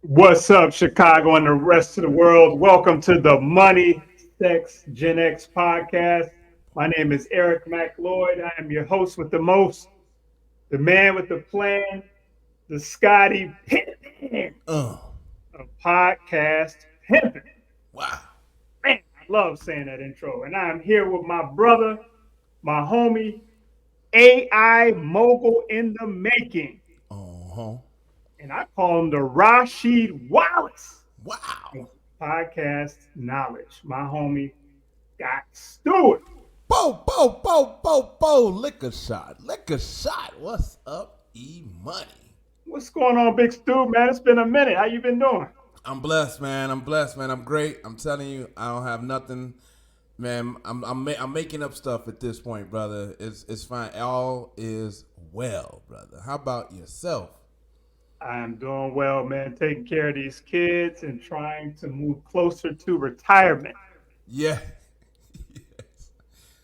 What's up, Chicago and the rest of the world? Welcome to the MoneySexGenX podcast. My name is Eric McLeod. I am your host with the most, the man with the plan, the Scotty Pippen Oh, of podcast pimping. wow. Man, I love saying that intro. And I'm here with my brother, my homie, AI mogul in the making. Uh-huh. And I call him the Rashid Wallace of Wow. podcast knowledge. My homie, Scott Stewart. Bo, bo, bo, bo, bo. Lick a shot. Lick a shot. What's up, E-Money? What's going on, Big Stu, man? It's been a minute. How you been doing? I'm blessed, man. I'm blessed, man. I'm great. I'm telling you, I don't have nothing, man. I'm making up stuff at this point, brother. It's fine. All is well, brother. How about yourself? I'm doing well, man. Taking care of these kids and trying to move closer to retirement, Yeah. Yes.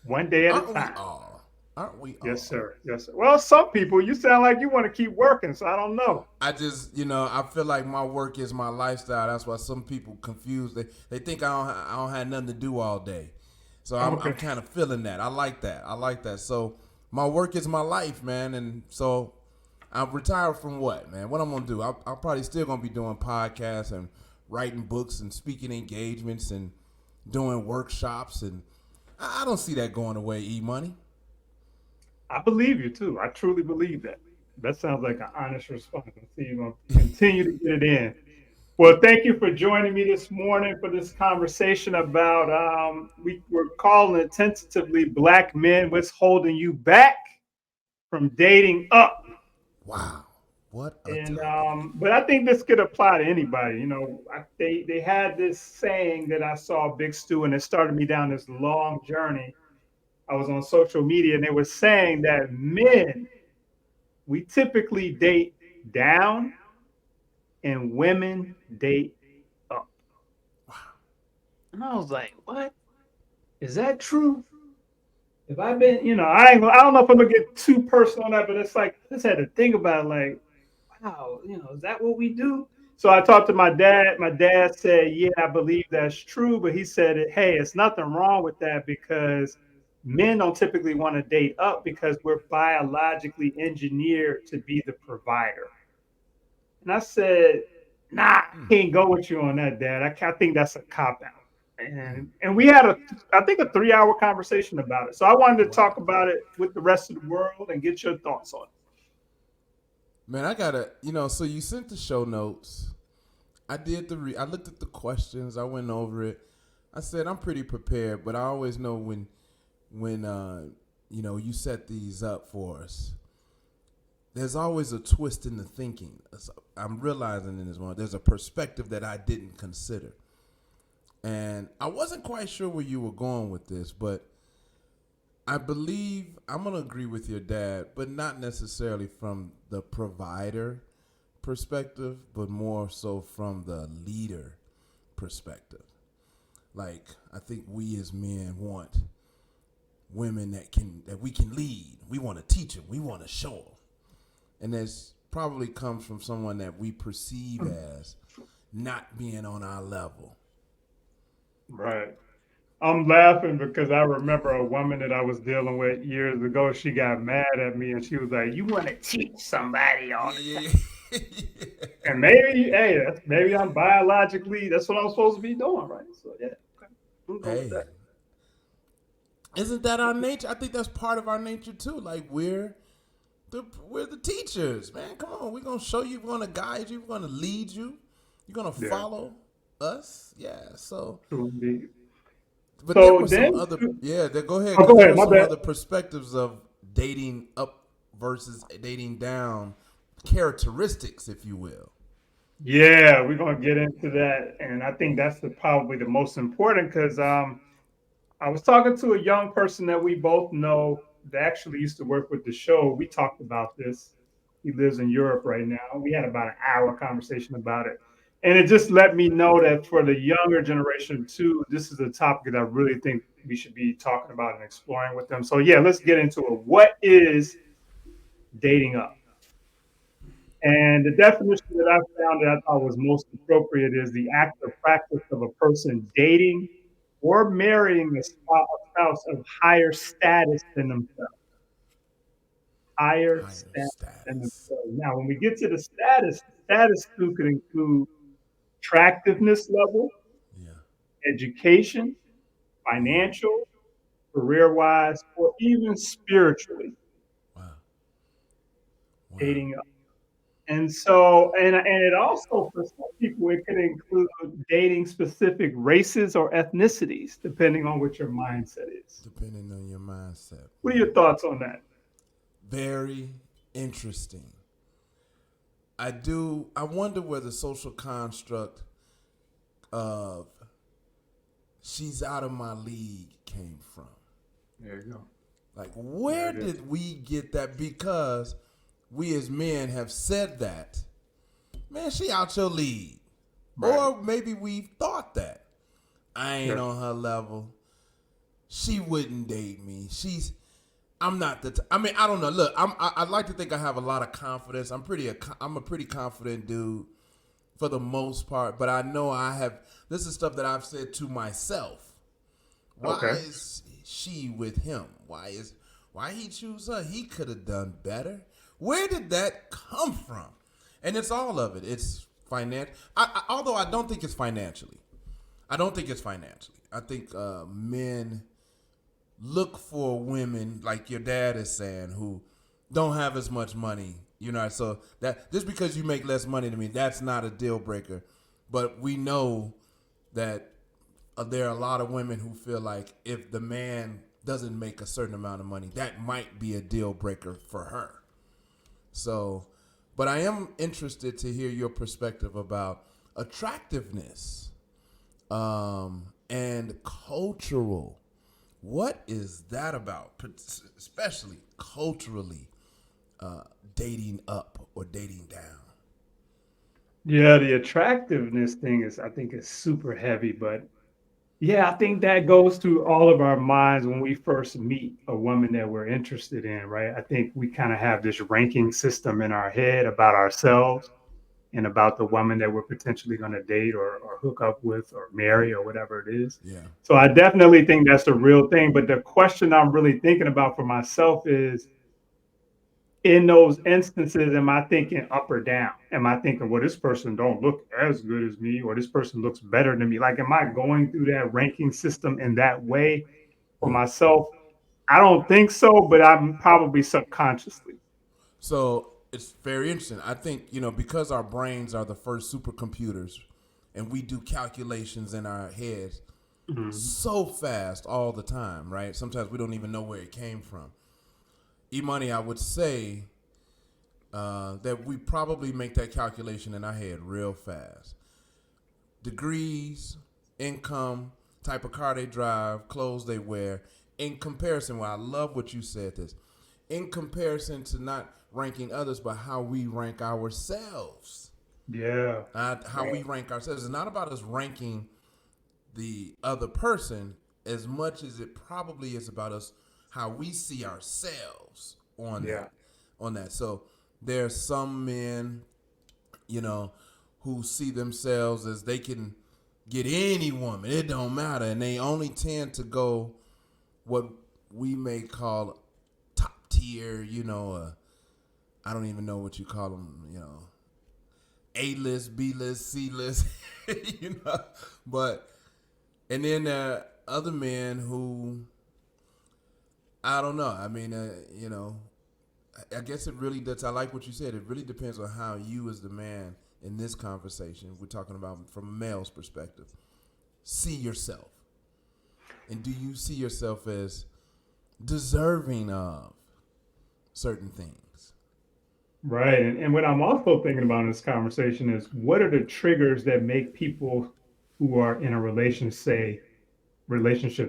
one day at a Aren't we time. all? Aren't we Yes, all? sir. Yes, sir. Well, some people, you sound like you want to keep working, so I don't know. I just, I feel like my work is my lifestyle. That's why some people confuse. They think I don't have nothing to do all day. So I'm Okay. kind of feeling that. I like that. I like that. So my work is my life, man. And so I'm retired from what, man? What I'm gonna do? I'm probably still gonna be doing podcasts and writing books and speaking engagements and doing workshops. And I don't see that going away. E-Money. I believe you, too. I truly believe that. That sounds like an honest response. I see you're going to continue to get it in. Well, thank you for joining me this morning for this conversation about we're calling it tentatively Black Men, what's holding you back from dating up. Wow. What a And topic. but I think this could apply to anybody. You know, they had this saying that I saw Big Stu, and it started me down this long journey. I was on social media, and they were saying that men, we typically date down, and women date up. Wow. And I was like, what? Is that true? If I've been, I don't know if I'm gonna get too personal on that, but it's like I just had to think about it, like, wow, is that what we do? So I talked to my dad. My dad said, yeah, I believe that's true, but he said, hey, it's nothing wrong with that because men don't typically want to date up because we're biologically engineered to be the provider. And I said, nah, I Mm, can't go with you on that, Dad. I think that's a cop out. mm. And we had I think a 3 hour conversation about it. So I wanted to talk Wow. about it with the rest of the world and get your thoughts on Man, I gotta, so you sent the show notes. I did I looked at the questions. I went over it. I said I'm pretty prepared, but I always know when you set these up for us. There's always a twist in the thinking. I'm realizing in this one, there's a perspective that I didn't consider, and I wasn't quite sure where you were going with this, but I believe I'm gonna agree with your dad, but not necessarily from the provider perspective, but more so from the leader perspective. Like I think we as men want women that we can lead. We want to teach them. We want to show them, and this probably comes from someone that we perceive it. as not being on our level. Right. I'm laughing because I remember a woman that I was dealing with years ago. She got mad at me and she was like, you want to teach somebody all Yeah, the time. yeah, yeah. And maybe, hey, maybe I'm biologically, that's what I'm supposed to be doing, right? So, yeah, okay. I'm going with Hey, that. isn't that our nature? I think that's part of our nature too. Like we're the teachers, man. Come on, we're gonna show you, we're gonna guide you, we're gonna lead you, you're gonna Yeah, follow us. Yeah. So, true indeed. but there So were some then, other, yeah. Go ahead, oh, because go there ahead, were my some bad. other perspectives of dating up versus dating down, characteristics, if you will. Yeah, we're gonna get into that, and I think that's probably the most important because I was talking to a young person that we both know that actually used to work with the show. We talked about this. He lives in Europe right now. We had about an hour conversation about it, and it just let me know that for the younger generation too, this is a topic that I really think we should be talking about and exploring with them. So yeah, let's get into it. What is dating up? And the definition that I found that I thought was most appropriate is the act or practice of a person dating or marrying a spouse of higher status than themselves. Higher Higher status than status. themselves. Now, when we get to the status too could include attractiveness level, Yeah. education, Mm. financial, career wise, or even spiritually. Wow. Wow. Dating. And it also, for some people, it could include dating specific races or ethnicities, depending on what your mindset is. Depending on your mindset. What are Yeah. your thoughts on that? Very interesting. I wonder where the social construct of she's out of my league came from. There you go. Like, There where it is. did we get that? Because we as men have said that, man, she out your league. Right. Or maybe we've thought that. I ain't Yep. on her level. She wouldn't date me. I'm not I mean, I don't know. Look, I'd like to think I have a lot of confidence. I'm a pretty confident dude for the most part, but I know this is stuff that I've said to myself. Why Okay. is she with him? Why he choose her? He could have done better. Where did that come from? And it's all of it. It's financial. Although I don't think it's financially. I don't think it's financially. I think men look for women like your dad is saying who don't have as much money. So that just because you make less money than me, that's not a deal breaker. But we know that there are a lot of women who feel like if the man doesn't make a certain amount of money, that might be a deal breaker for her. So, but I am interested to hear your perspective about attractiveness and cultural. What is that about, especially culturally, dating up or dating down? Yeah, the attractiveness thing is, I think, is super heavy, but yeah, I think that goes through all of our minds when we first meet a woman that we're interested in, right? I think we kind of have this ranking system in our head about ourselves and about the woman that we're potentially going to date or hook up with or marry or whatever it is. Yeah. So I definitely think that's the real thing. But the question I'm really thinking about for myself is, in those instances, am I thinking up or down? Am I thinking, well, this person don't look as good as me, or this person looks better than me? Like, am I going through that ranking system in that way for Hmm. myself? I don't think so, but I'm probably subconsciously. So it's very interesting. I think, because our brains are the first supercomputers and we do calculations in our heads Mhm. so fast all the time, right? Sometimes we don't even know where it came from. Imani, I would say that we probably make that calculation in our head real fast. Degrees, income, type of car they drive, clothes they wear. In comparison, well, I love what you said this. In comparison to not ranking others, but how we rank ourselves. Yeah. How we rank ourselves. It's not about us ranking the other person as much as it probably is about us how we see ourselves on Yeah. that. So there's some men, you know, who see themselves as they can get any woman. It don't matter, and they only tend to go what we may call top tier. I don't even know what you call them. A list, B list, C list. you know, but and then other men who I don't know. I mean, I guess it really does. I like what you said. It really depends on how you, as the man in this conversation, we're talking about from a male's perspective, see yourself. And do you see yourself as deserving of certain things? Right. And what I'm also thinking about in this conversation is, what are the triggers that make people who are in a relationship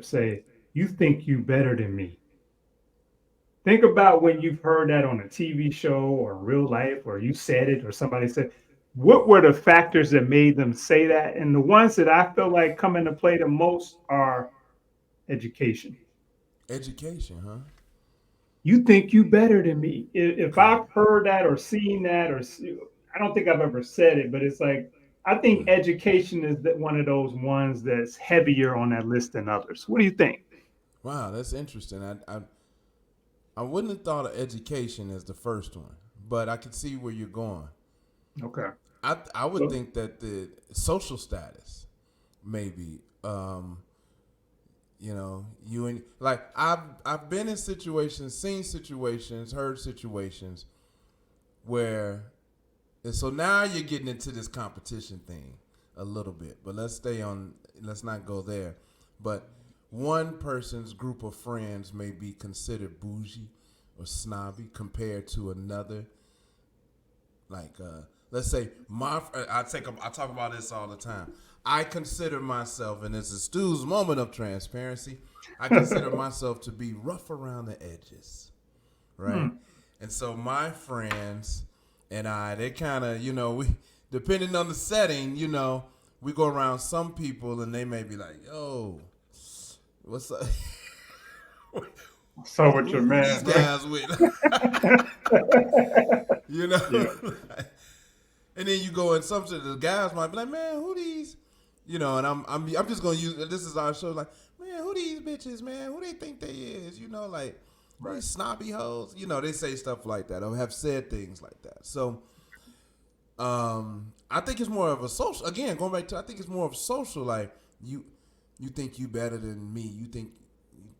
say, you think you better than me? Think about when you've heard that on a TV show or real life, or you said it, or somebody said, what were the factors that made them say that? And the ones that I feel like come into play the most are education. Education, huh? you think you better than me. If I've heard that or seen that, I don't think I've ever said it, but it's like I think Right. education is one of those ones that's heavier on that list than others. What do you think? Wow, that's interesting. I wouldn't have thought of education as the first one, but I could see where you're going. Okay. I would So, think that the social status, maybe, you know, you and like I've been in situations, seen situations, heard situations where, and so now you're getting into this competition thing a little bit, but let's not go there. But one person's group of friends may be considered bougie or snobby compared to another. Like, let's say I talk about this all the time. I consider myself, and this is Stu's moment of transparency. I consider myself to be rough around the edges, right? hmm. And so my friends and they kind of, we, depending on the setting, we go around some people and they may be like, yo, what's up? So with your Who these man, right? guys with? you Yeah. know? And then you go and some of the guys might be like, man, who these? And I'm just gonna use this is our show. Like, man, who these bitches, man? Who they think they is? Like Right. these snobby hoes. They say stuff like that or have said things like that. So, I think it's more of a social. Again, going back to, I think it's more of social. Like you think you better than me. You think,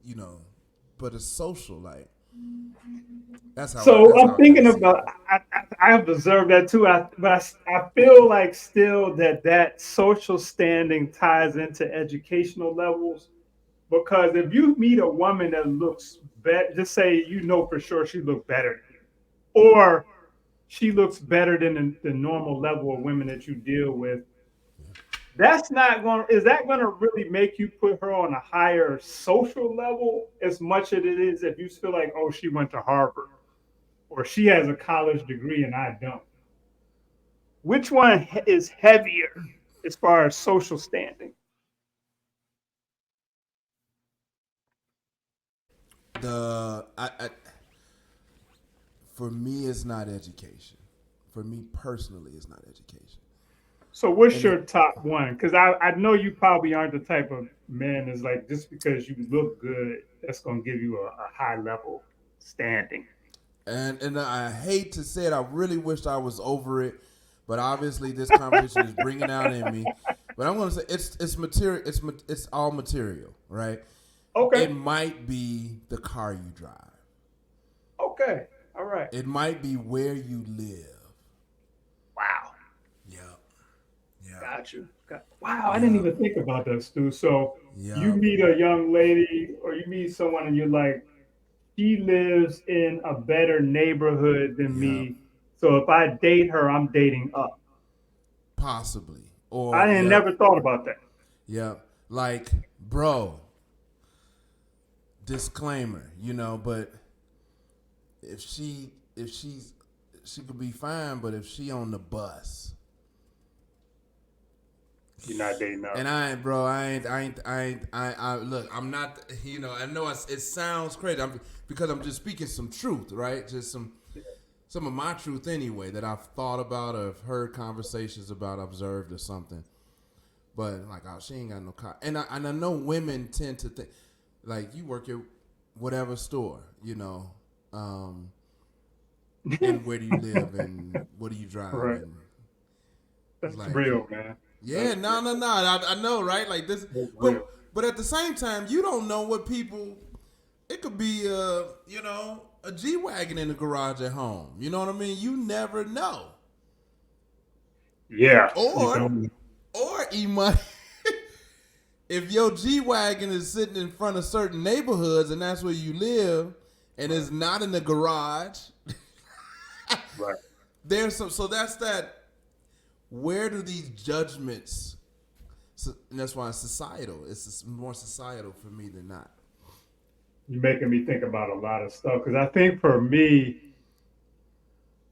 you know, but it's social. Like So that's how I'm I kind thinking of see it. about. I have observed that too. I feel like still that social standing ties into educational levels because if you meet a woman that looks better, just say you know for sure she looks better than you, or she looks better than the normal level of women that you deal with. That's not going. Is that going to really make you put her on a higher social level as much as it is if you feel like, oh, she went to Harvard or she has a college degree and I don't? Which one is heavier as far as social standing? For me, it's not education. For me personally, it's not education. So, what's And your top one? Because I know you probably aren't the type of man that's like just because you look good, that's going to give you a high level standing. and I hate to say it, I really wish I was over it, but obviously this conversation is bringing out in me. But I'm going to say it's material. It's all material, right? Okay. It might be the car you drive. Okay. All right. It might be where you live. Wow. Yep. Yep. Got you. Wow. I didn't Yep. even think about that, Stu. So, you Yep. meet a young lady or you meet someone and you're like, she lives in a better neighborhood than Yep. me. So, if I date her, I'm dating up. Possibly. I Or didn't yep. never thought about that. Yep. Like, bro, disclaimer, but if she could be fine, but if she on the bus, You're not dating up. and I ain't, bro, I look, I'm not, I know it sounds crazy, because I'm just speaking some truth, right? Just some of my truth anyway that I've thought about or have heard conversations about, observed or something. But like, oh, she ain't got no car, and I know women tend to think like you work at whatever store, and where do you live and what do you drive, Right. and it's That's like, real, man. yeah, That's real. no, I know, right? Like this, That's but real. but at the same time, you don't know what people. It could be a G wagon in the garage at home. You know what I mean? You never know. Yeah. You Or don't. or E money. If your G wagon is sitting in front of certain neighborhoods and that's where you live, and Right. it's not in the garage, Right. there's some. So that's that. Where do these judgments? And that's why it's societal. It's more societal for me than not. You're making me think about a lot of stuff because I think for me,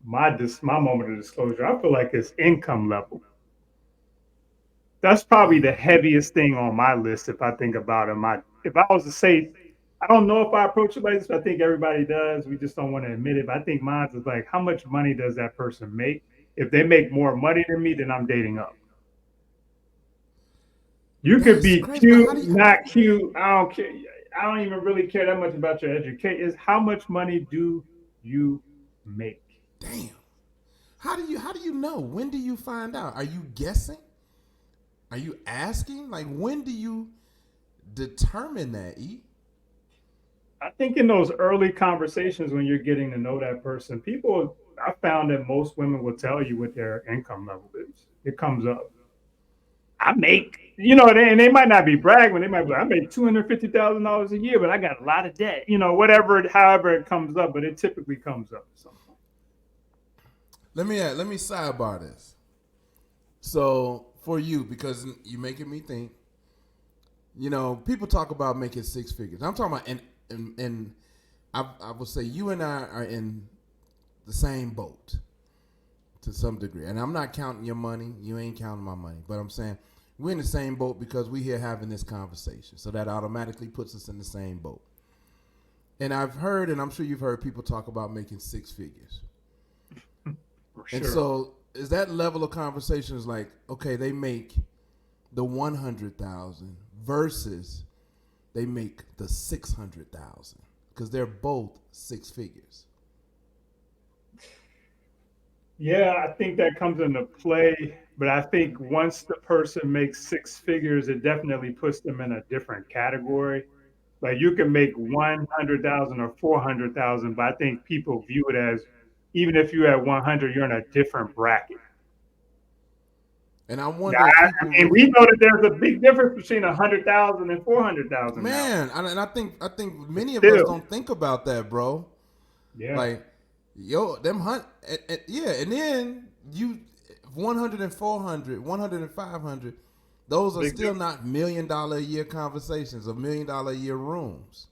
my moment of disclosure, I feel like it's income level. That's probably the heaviest thing on my list if I think about it. If I was to say I don't know if I approach it like this, but I think everybody does. We just don't want to admit it. But I think mine is like, how much money does that person make? If they make more money than me, then I'm dating up. You could That's be crazy. But cute, how do you? not cute. I don't care. I don't even really care that much about your education. Is how much money do you make? Damn. How do you know? When do you find out? Are you guessing? Are you asking? Like when do you determine that? E. I think in those early conversations when you're getting to know that person, people, I found that most women will tell you what their income level is. It comes up. I make, and they might not be bragging. They might be like, I make $250,000 a year, but I got a lot of debt. Whatever, however it comes up, but it typically comes up at some point. Let me sidebar this. So for you, because you're making me think. People talk about making six figures. I'm talking about, and I would say you and I are in the same boat to some degree. And I'm not counting your money. You ain't counting my money. But I'm saying we're in the same boat because we're here having this conversation. So that automatically puts us in the same boat. And I've heard, and I'm sure you've heard people talk about making six figures. For And sure. so is that level of conversation is like, okay, they make the 100,000 versus they make the 600,000 because they're both six figures. Yeah, I think that comes into play. But I think once the person makes six figures, it definitely puts them in a different category. Like you can make 100,000 or 400,000, but I think people view it as even if you're at 100, you're in a different bracket. And I Now, wonder if people I mean, we know that there's a big difference between 100,000 and 400,000 now. man, and I think But many of us still, don't think about that, bro. yeah, Like, yo, them yeah, and then you 100 and 400, 100 and 500, those are big still difference, not $1 million a year conversations or $1 million a year rooms.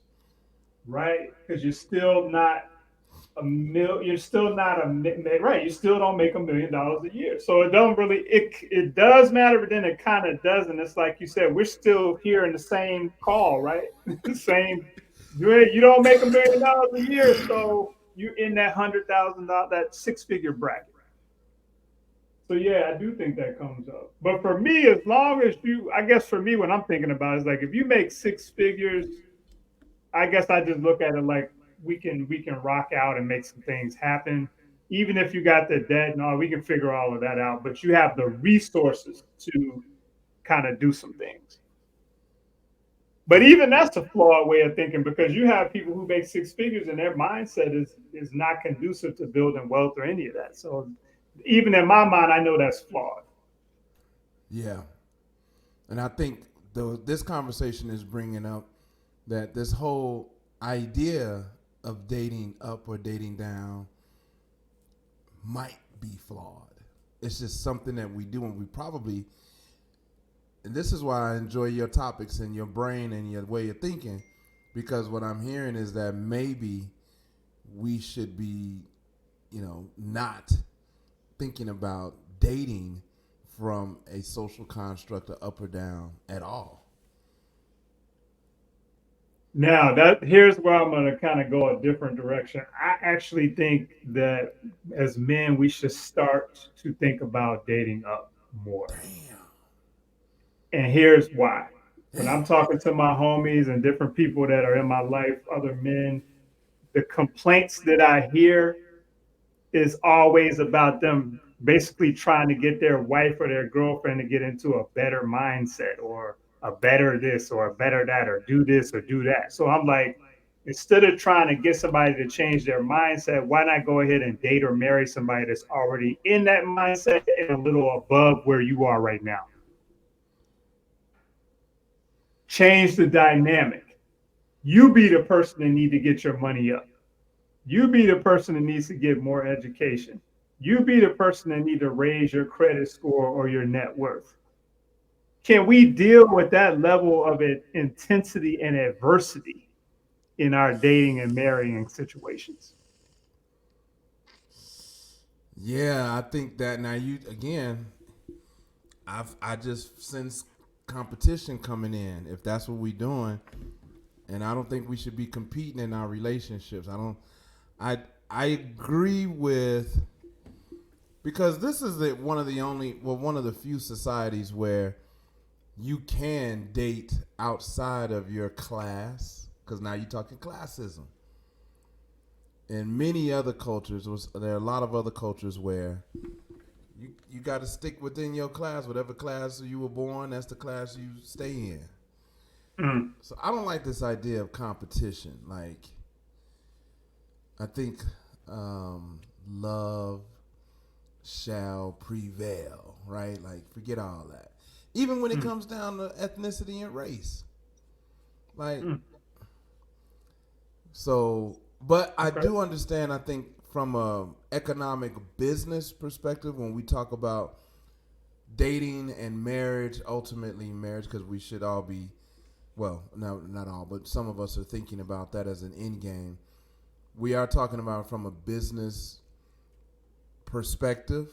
right? Because you're still not right. You still don't make $1 million a year. So it don't really, it does matter, but then it kind of doesn't. It's like you said, we're still here in the same call, right? Same. You don't make $1 million a year, so you're in that $100,000, that six figure bracket. So yeah, I do think that comes up. But for me, as long as I guess for me, what I'm thinking about is like if you make six figures, I guess I just look at it like we can rock out and make some things happen. Even if you got the debt and all, we can figure all of that out. But you have the resources to kind of do some things. But even that's a flawed way of thinking because you have people who make six figures and their mindset is not conducive to building wealth or any of that. So even in my mind, I know that's flawed. Yeah, and I think this conversation is bringing up that this whole idea of dating up or dating down might be flawed. It's just something that we do, and we probably, and this is why I enjoy your topics and your brain and your way of thinking, because what I'm hearing is that maybe we should be, not thinking about dating from a social construct of up or down at all. Now that here's where I'm going to kind of go a different direction. I actually think that as men, we should start to think about dating up more. Damn. And here's why. When Damn. I'm talking to my homies and different people that are in my life, other men, the complaints that I hear is always about them basically trying to get their wife or their girlfriend to get into a better mindset or a better this or a better that or do this or do that. So I'm like, instead of trying to get somebody to change their mindset, why not go ahead and date or marry somebody that's already in that mindset and a little above where you are right now? Change the dynamic. You be the person that need to get your money up. You be the person that needs to get more education. You be the person that need to raise your credit score or your net worth. Can we deal with that level of intensity and adversity in our dating and marrying situations? Yeah, I think that now you again. I just sense competition coming in. If that's what we're doing, and I don't think we should be competing in our relationships. I I agree with, because this is one of the few societies where you can date outside of your class, because now you're talking classism. In many other cultures, there are a lot of other cultures where you got to stick within your class. Whatever class you were born, that's the class you stay in. Mm, So I don't like this idea of competition. Like, I think love shall prevail, right? Like, forget all that. Even when it mm, comes down to ethnicity and race. Like, mm. so, but I Okay. do understand, I think, from a economic business perspective, when we talk about dating and marriage, ultimately marriage, because we should all be, well, no, not all, but some of us are thinking about that as an end game. We are talking about from a business perspective,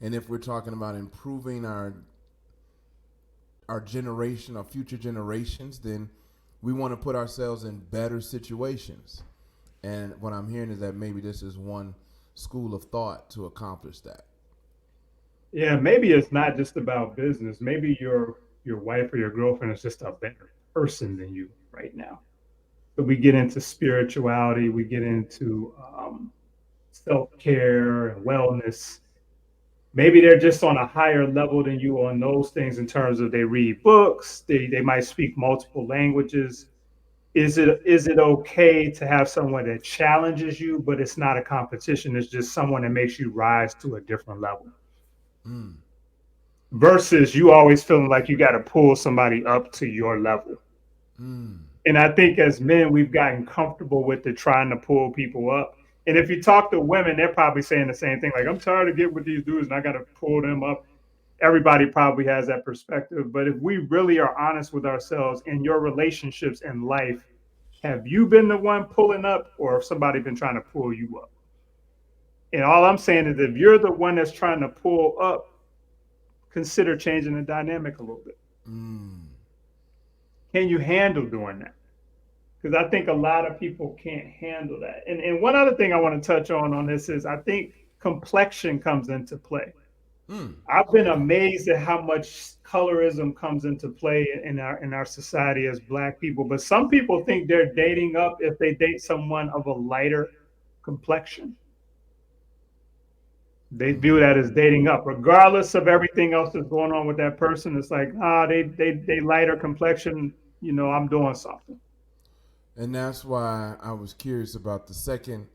and if we're talking about improving our generation, our future generations, then we want to put ourselves in better situations. And what I'm hearing is that maybe this is one school of thought to accomplish that. Yeah, maybe it's not just about business. Maybe your wife or your girlfriend is just a better person than you right now. But we get into spirituality, we get into self care and wellness. Maybe they're just on a higher level than you on those things in terms of they read books, they might speak multiple languages. Is it okay to have someone that challenges you, but it's not a competition? It's just someone that makes you rise to a different level Mm, versus you always feeling like you got to pull somebody up to your level. mm, And I think as men, we've gotten comfortable with the trying to pull people up. And if you talk to women, they're probably saying the same thing. Like, I'm tired of getting with these dudes and I got to pull them up. Everybody probably has that perspective. But if we really are honest with ourselves in your relationships and life, have you been the one pulling up or have somebody been trying to pull you up? And all I'm saying is if you're the one that's trying to pull up, consider changing the dynamic a little bit. mm, Can you handle doing that? Because I think a lot of people can't handle that. And one other thing I want to touch on this is I think complexion comes into play. mm. I've been Okay. amazed at how much colorism comes into play in our society as Black people. But some people think they're dating up if they date someone of a lighter complexion. They view Mm. that as dating up, regardless of everything else that's going on with that person. It's like, they lighter complexion. I'm doing something. And that's why I was curious about the second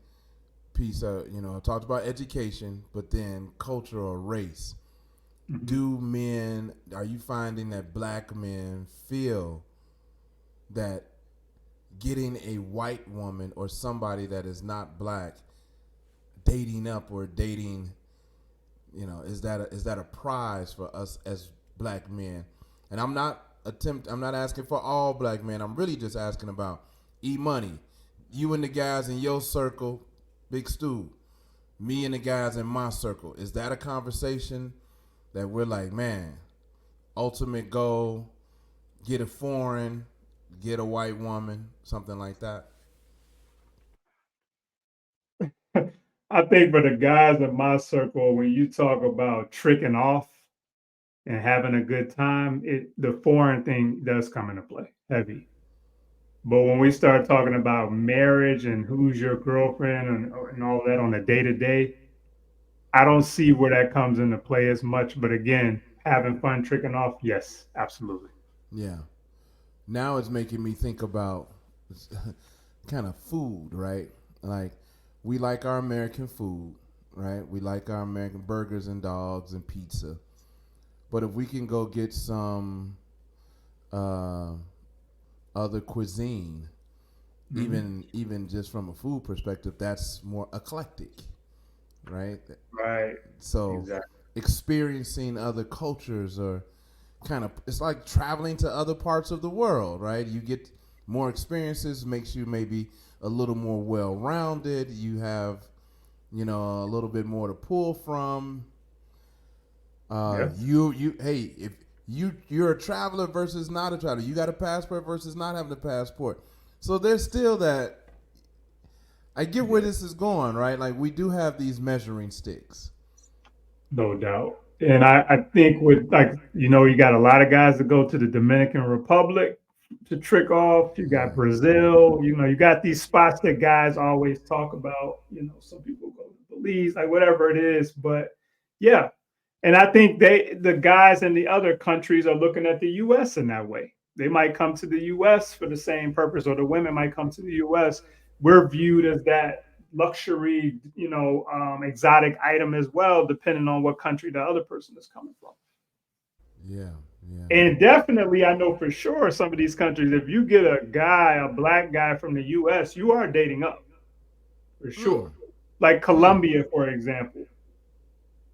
piece. I talked about education, but then culture or race. Mhm. Are you finding that black men feel that getting a white woman or somebody that is not black dating up or dating, is that a prize for us as black men? And I'm not asking for all black men. I'm really just asking about E-Money. You and the guys in your circle, Big Stu, me and the guys in my circle. Is that a conversation that we're like, man, ultimate goal, get a foreign, get a white woman, something like that? I think for the guys in my circle, when you talk about tricking off and having a good time, the foreign thing does come into play heavy. But when we start talking about marriage and who's your girlfriend and all that on a day to day, I don't see where that comes into play as much. But again, having fun tricking off, yes, absolutely. Yeah. Now it's making me think about kind of food, right? Like, we like our American food, right? We like our American burgers and dogs and pizza. But if we can go get some uh, other cuisine, Mhm. even just from a food perspective, that's more eclectic, right? Right. So Exactly. experiencing other cultures, or kind of, it's like traveling to other parts of the world, right? You get more experiences, makes you maybe a little more well-rounded. You have, a little bit more to pull from. Yeah. Hey, if You're a traveler versus not a traveler. You got a passport versus not having a passport. So there's still that. I get where Yeah, this is going, right? Like we do have these measuring sticks. no doubt. And I think with like, you got a lot of guys that go to the Dominican Republic to trick off. You got Yeah. Brazil, you got these spots that guys always talk about. Some people go to Belize, like whatever it is. But yeah. And I think the guys in the other countries are looking at the US in that way. They might come to the US for the same purpose, or the women might come to the US. We're viewed as that luxury, exotic item as well, depending on what country the other person is coming from. Yeah. Yeah. And definitely, I know for sure some of these countries, if you get a black guy from the US, you are dating up for Mm. sure. Like Mm. Colombia, for example.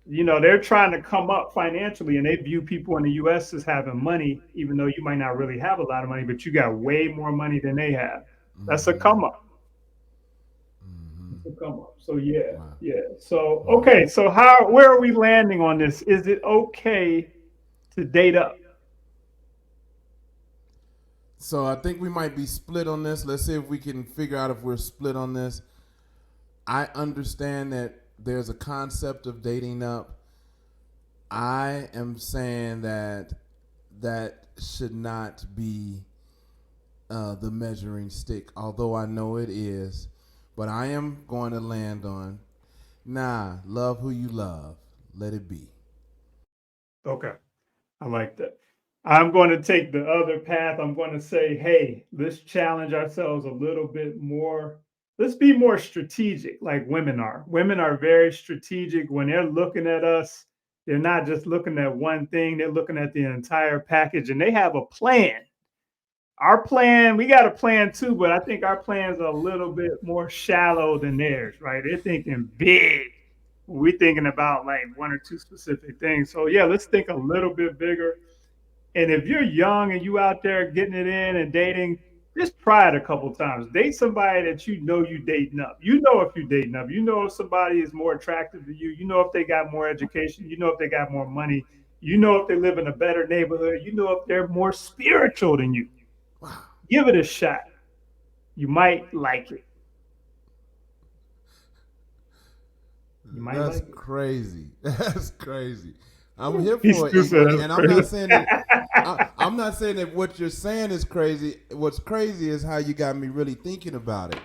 They're trying to come up financially and they view people in the US as having money, even though you might not really have a lot of money, but you got way more money than they have. That's a Mm-hmm. come up. Mm-hmm. It's a come up. So yeah, Wow. yeah. So Wow. okay, so where are we landing on this? Is it okay to date up? So I think we might be split on this. Let's see if we can figure out if we're split on this. I understand that there's a concept of dating up. I am saying that that should not be the measuring stick, although I know it is. But I am going to land on nah, love who you love. Let it be. Okay, I like that. I'm going to take the other path. I'm going to say, hey, let's challenge ourselves a little bit more. Let's be more strategic, like women are. Women are very strategic when they're looking at us. They're not just looking at one thing, they're looking at the entire package and they have a plan. Our plan, we got a plan too, but I think our plans are a little bit more shallow than theirs, right? They're thinking big. We're thinking about like one or two specific things. So yeah, let's think a little bit bigger. And if you're young and you out there getting it in and dating, just try it a couple times. Date somebody that you know you dating up. You know if you dating up. You know if somebody is more attractive to you. You know if they got more education. You know if they got more money. You know if they live in a better neighborhood. You know if they're more spiritual than you. Wow. Give it a shot. You might like it. You might That's like it. crazy. That's crazy. I'm here He for it, still said that's and I'm not crazy. saying that. I'm not saying that what you're saying is crazy. What's crazy is how you got me really thinking about it.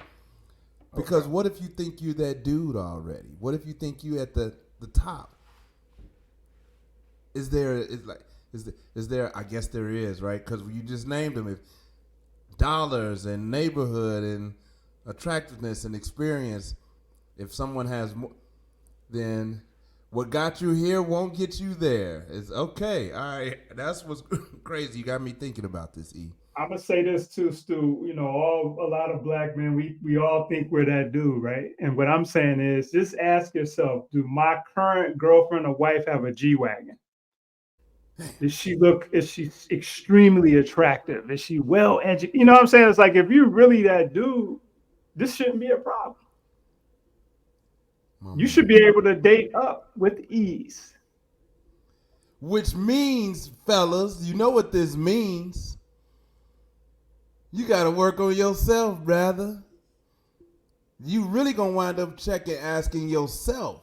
Okay. Because what if you think you're that dude already? What if you think you at the top? Is there? I guess there is, right? Because you just named them. If dollars and neighborhood and attractiveness and experience, if someone has more, then what got you here won't get you there. It's okay. All right. That's what's crazy. You got me thinking about this, E. I'm gonna say this too, Stu. A lot of black men, we all think we're that dude, right? And what I'm saying is, just ask yourself: do my current girlfriend or wife have a G wagon? Does she look? Is she extremely attractive? Is she well educated? You know what I'm saying? It's like if you're really that dude, this shouldn't be a problem. My You should man. be able to date up with ease. Which means, fellas, you know what this means. You got to work on yourself, brother. You really gonna wind up checking, asking yourself,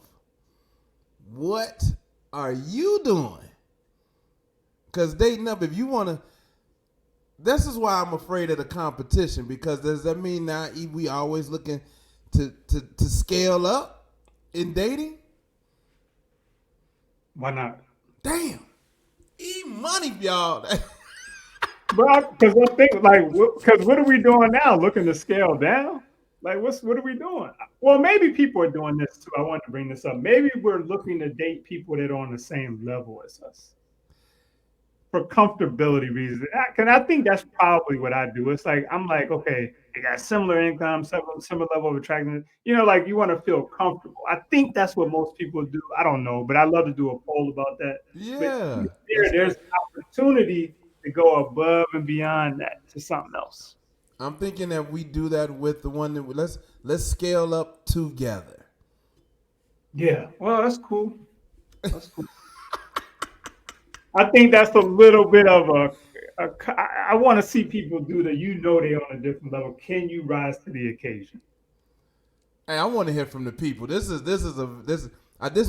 what are you doing? Because dating up, if you want to, this is why I'm afraid of the competition. Because does that mean now we always looking to scale up in dating? Why not? Damn, money, y'all. But because I think like, because what are we doing now? Looking to scale down? Like, what are we doing? Well, maybe people are doing this too. I want to bring this up. Maybe we're looking to date people that are on the same level as us for comfortability reasons. I think that's probably what I do. It's like I'm like, okay, they got similar income, similar level of attraction. Like you want to feel comfortable. I think that's what most people do. I don't know, but I love to do a poll about that. But Yeah, that's there's great. opportunity to go above and beyond that to something else. I'm thinking that we do that with the one that let's scale up together. Yeah. Well, that's cool. That's cool. I think that's a little bit of I want to see people do that. You know, they're on a different level. Can you rise to the occasion? Hey, I want to hear from the people. This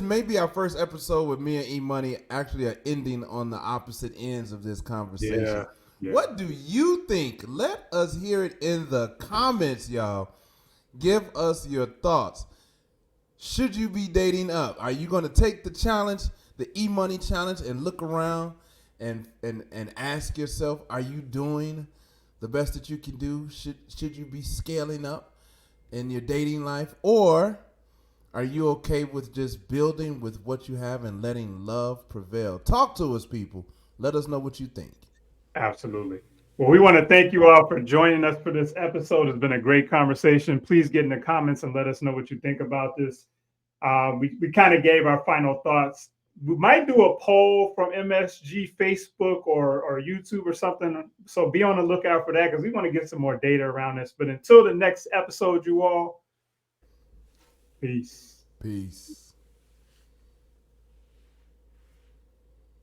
may be our first episode with me and E Money actually are ending on the opposite ends of this conversation. Yeah, yeah. What do you think? Let us hear it in the comments, y'all. Give us your thoughts. Should you be dating up? Are you going to take the challenge, the E Money challenge, and look around and ask yourself, are you doing the best that you can do? Should you be scaling up in your dating life, or are you okay with just building with what you have and letting love prevail? Talk to us, people. Let us know what you think. Absolutely. Well, we want to thank you all for joining us for this episode. It's been a great conversation. Please get in the comments and let us know what you think about this. We kind of gave our final thoughts. We might do a poll from MSG, Facebook, or YouTube or something. So be on the lookout for that because we want to get some more data around this. But until the next episode, you all, peace. Peace.